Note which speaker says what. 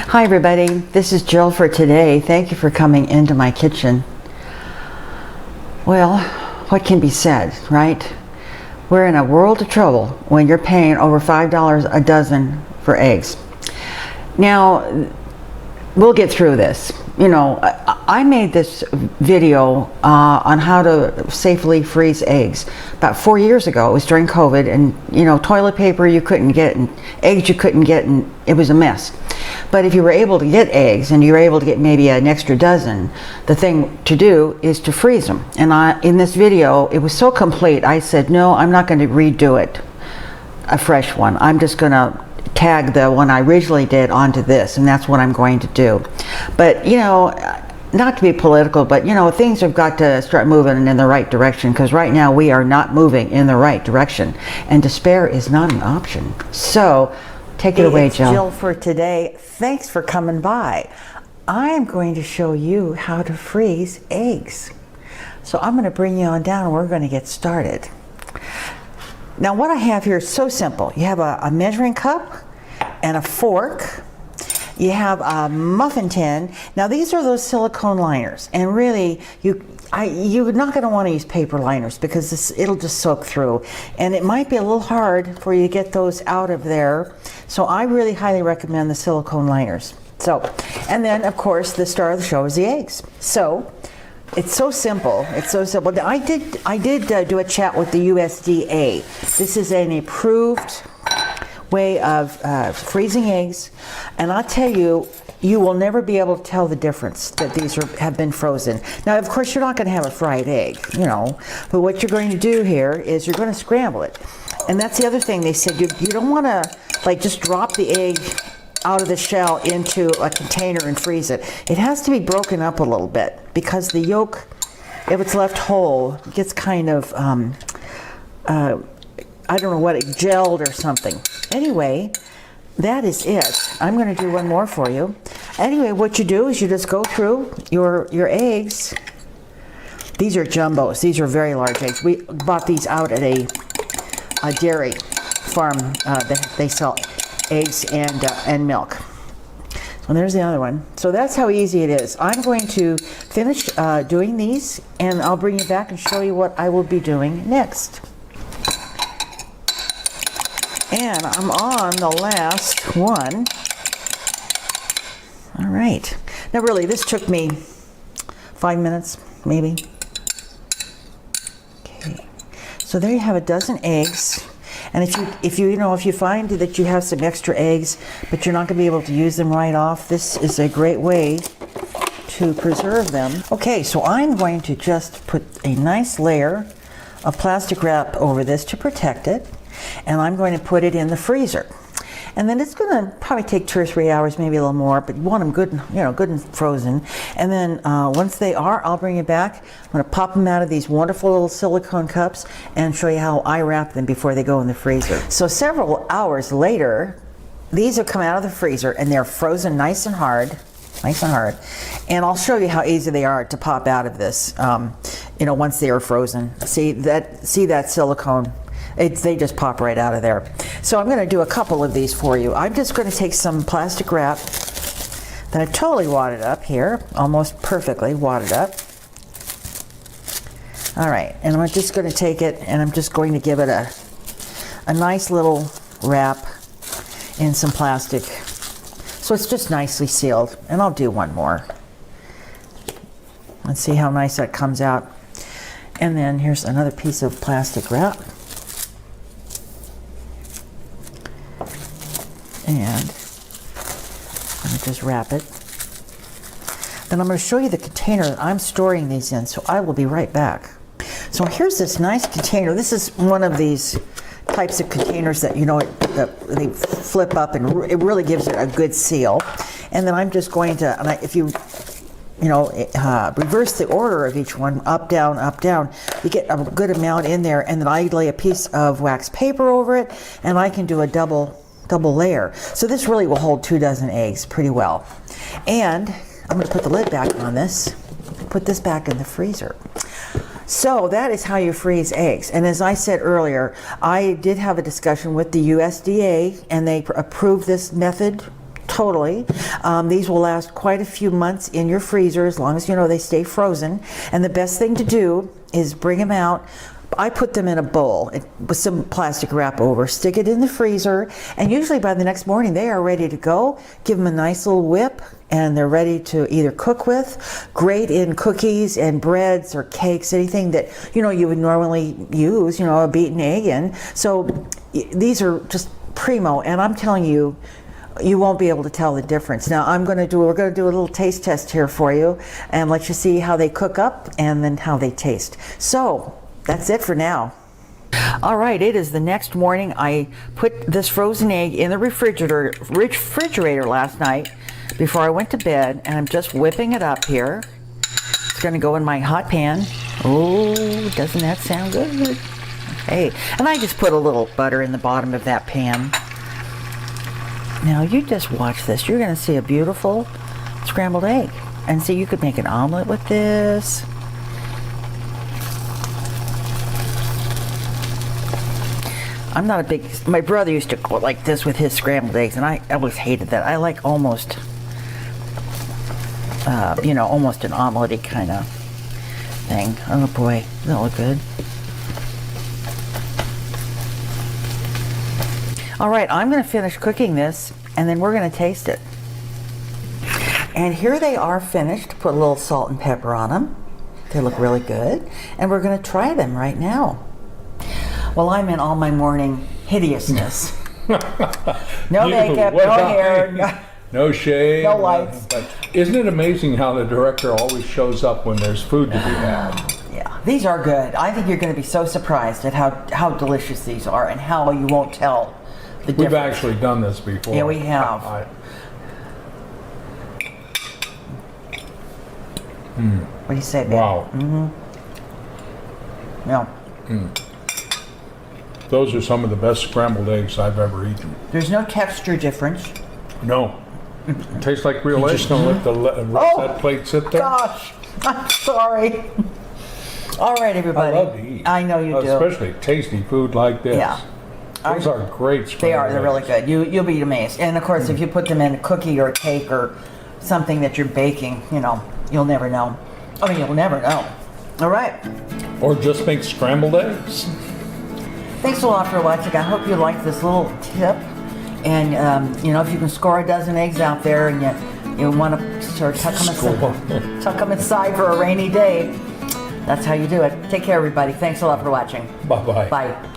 Speaker 1: Hi everybody, this is Jill for today. Thank you for coming into my kitchen. Well, what can be said, right? We're in a world of trouble when you're paying over $5 a dozen for eggs. Now, we'll get through this. You know, I made this video on how to safely freeze eggs about 4 years ago. It was during COVID, and you know, toilet paper you couldn't get, and eggs you couldn't get, and it was a mess. But if you were able to get eggs, and you were able to get maybe an extra dozen, the thing to do is to freeze them. And in this video, it was so complete, I said, no, I'm not going to redo it, a fresh one. I'm just going to tag the one I originally did onto this, and that's what I'm going to do. But you know, not to be political, but you know, things have got to start moving in the right direction, because right now we are not moving in the right direction, and despair is not an option. So take it away, Jill. Jill for today. Thanks for coming by. I am going to show you how to freeze eggs. So I'm going to bring you on down and we're going to get started. Now what I have here is so simple. You have a measuring cup and a fork. You have a muffin tin. Now these are those silicone liners, and really you're not going to want to use paper liners, because it'll just soak through, and it might be a little hard for you to get those out of there. So I really highly recommend the silicone liners. So, and then of course the star of the show is the eggs. So it's so simple. It's so simple. I did do a chat with the USDA. This is an approved way of freezing eggs, and I'll tell you, you will never be able to tell the difference that these have been frozen. Now, of course, you're not going to have a fried egg, you know, but what you're going to do here is you're going to scramble it. And that's the other thing they said, you don't want to like just drop the egg out of the shell into a container and freeze it. It has to be broken up a little bit, because the yolk, if it's left whole, gets kind of I don't know what, it gelled or something. Anyway, that is it. I'm going to do one more for you. Anyway, what you do is you just go through your eggs. These are jumbos. These are very large eggs. We bought these out at a dairy farm that they sell eggs and milk. So there's the other one. So that's how easy it is. I'm going to finish doing these, and I'll bring you back and show you what I will be doing next. And I'm on the last one. All right. Now really, this took me 5 minutes, maybe. Okay. So there you have a dozen eggs. And if you find that you have some extra eggs, but you're not going to be able to use them right off, this is a great way to preserve them. Okay, so I'm going to just put a nice layer of plastic wrap over this to protect it. And I'm going to put it in the freezer. And then it's going to probably take 2 or 3 hours, maybe a little more, but you want them good, good and frozen. And then once they are, I'll bring it back. I'm going to pop them out of these wonderful little silicone cups and show you how I wrap them before they go in the freezer. So several hours later, these have come out of the freezer and they're frozen nice and hard. And I'll show you how easy they are to pop out of this, once they are frozen. See that silicone? They just pop right out of there. So I'm going to do a couple of these for you. I'm just going to take some plastic wrap that I totally wadded up here, almost perfectly wadded up. All right, and I'm just going to take it and I'm just going to give it a nice little wrap in some plastic, so it's just nicely sealed. And I'll do one more. Let's see how nice that comes out. And then here's another piece of plastic wrap. And I'm going to just wrap it. Then I'm going to show you the container that I'm storing these in, so I will be right back. So here's this nice container. This is one of these types of containers that, they flip up, and it really gives it a good seal. And then I'm just going to, if you reverse the order of each one, up, down, you get a good amount in there. And then I lay a piece of wax paper over it, and I can do a double layer. So this really will hold 2 dozen eggs pretty well. And I'm going to put the lid back on this, put this back in the freezer. So that is how you freeze eggs. And as I said earlier, I did have a discussion with the USDA, and they approved this method totally. These will last quite a few months in your freezer, as long as you know they stay frozen. And the best thing to do is bring them out. I put them in a bowl with some plastic wrap over, stick it in the freezer, and usually by the next morning they are ready to go. Give them a nice little whip, and they're ready to either cook with, grate in cookies and breads or cakes, anything that you would normally use, a beaten egg in. So these are just primo, and I'm telling you, you won't be able to tell the difference. Now we're going to do a little taste test here for you and let you see how they cook up and then how they taste. So that's it for now. All right, it is the next morning. I put this frozen egg in the refrigerator last night before I went to bed, and I'm just whipping it up here. It's going to go in my hot pan. Oh, doesn't that sound good? Okay, and I just put a little butter in the bottom of that pan. Now you just watch this. You're going to see a beautiful scrambled egg. And see, you could make an omelet with this. I'm not a big, my brother used to go like this with his scrambled eggs, and I always hated that. I like almost, almost an omelette-y kind of thing. Oh boy, that look good. All right, I'm going to finish cooking this, and then we're going to taste it. And here they are finished. Put a little salt and pepper on them. They look really good. And we're going to try them right now. Well, I'm in all my morning hideousness. No makeup, no hair,
Speaker 2: no shade,
Speaker 1: no lights.
Speaker 2: But isn't it amazing how the director always shows up when there's food to be had?
Speaker 1: Yeah, these are good. I think you're going to be so surprised at how delicious these are and how you won't tell the difference.
Speaker 2: We've actually done this before.
Speaker 1: Yeah, we have. What do you say, babe?
Speaker 2: Wow.
Speaker 1: Mm-hmm. Yeah.
Speaker 2: Those are some of the best scrambled eggs I've ever eaten.
Speaker 1: There's no texture difference.
Speaker 2: No. It tastes like real eggs. Just don't let that plate sit there.
Speaker 1: Gosh, I'm sorry. All right, everybody.
Speaker 2: I love to eat.
Speaker 1: I know you do.
Speaker 2: Especially tasty food like this.
Speaker 1: Yeah.
Speaker 2: Those are great scrambled
Speaker 1: They are. They're really
Speaker 2: eggs.
Speaker 1: good. You'll be amazed. And of course, if you put them in a cookie or a cake or something that you're baking, you'll never know. I mean, you'll never know. All right.
Speaker 2: Or just make scrambled eggs.
Speaker 1: Thanks a lot for watching. I hope you liked this little tip. And, if you can score a dozen eggs out there and you want to sort of tuck them aside for a rainy day, that's how you do it. Take care, everybody. Thanks a lot for watching.
Speaker 2: Bye-bye.
Speaker 1: Bye.